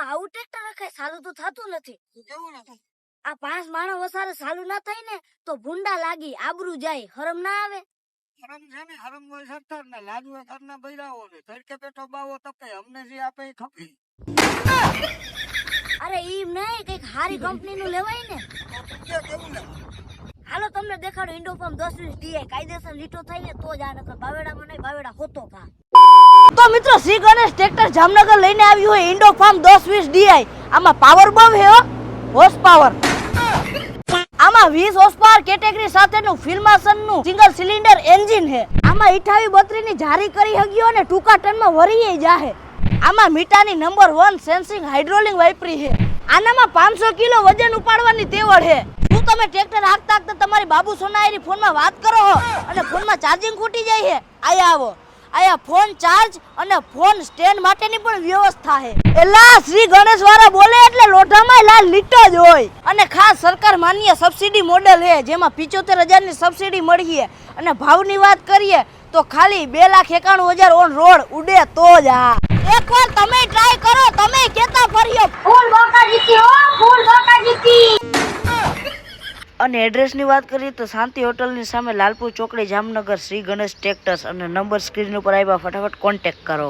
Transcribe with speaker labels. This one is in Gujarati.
Speaker 1: આવું ટ્રેક્ટર રખાય સાલું તો થતું નથી.
Speaker 2: કેવું નથી?
Speaker 1: આ 5 માણસ વસારે સાલું ના થાય ને તો ભૂંડા લાગી આબરૂ જાય હરમ ના આવે.
Speaker 2: હરમ છે ને, હરમ હોય સરકાર ને, લાજવા ઘરના બૈરાઓ ને, તડકે પેટો બાવો તપે, અમને જે આપે એ ખપે.
Speaker 1: અરે ઈમ નહીં, કઈક હારી કંપની નું લેવાય ને.
Speaker 2: કેવું ને?
Speaker 1: હાલો તમને દેખાડો ઇન્ડોફાર્મ 10-20 ડીઆઈ કાયદેસર લીટો થાય ને તો જ આ નકર બાવેડામાં નહીં, બાવેડા હોતો કા. તો મિત્રો શ્રી ગણેશ ટ્રેક્ટર જામનગર લઈને આવ્યું હોય ઇન્ડોફાર્મ 10-20 ડીઆઈ. આમાં પાવર બમ હે હો, હોર્સ પાવર. આમાં 20 હોર્સ પાવર કેટેગરી સાથેનું ફિલ્માસનનું સિંગલ સિલિન્ડર એન્જિન હે. આમાં 28-32 ની જારી કરી હગ્યો ને ટૂંકા ટનમાં વરીએ જાહે. આમાં મીટાની નંબર 1 સેન્સિંગ હાઇડ્રોલિક વાપરી હે. આનામાં 500 કિલો વજન ઉપાડવાની તેવડ હે. શું તમે ટ્રેક્ટર હાંકતા હાંકતા તમારી બાબુ સોનાયરી ફોનમાં વાત કરો હો અને ફોનમાં ચાર્જિંગ ખૂટી જાય હે? આયા આવો, આયા ફોન ચાર્જ અને ફોન સ્ટેન્ડ માટેની પણ વ્યવસ્થા હે. એલા શ્રી ગણેશ વાળા બોલે એટલે લોઢામાં લાલ લીટો જ હોય. અને ખાસ સરકાર માન્ય સબસિડી મોડેલ હે જેમાં 75,000 ની સબસિડી મળી હે. અને ભાવની વાત કરીએ તો ખાલી 2,91,000 ઓન રોડ ઉડે તો જ. આ એકવાર તમે ટ્રાય કરો, તમે કેતા ફર્યો ફૂલ બોકા જીતી હો, ફૂલ બોકા જીતી. અને એડ્રેસની વાત કરીએ તો શાંતિ હોટલની સામે લાલપુર ચોકડી જામનગર શ્રી ગણેશ ટ્રેક્ટર્સ અને નંબર સ્ક્રીન ઉપર આવ્યા, ફટાફટ કોન્ટેક્ટ કરો.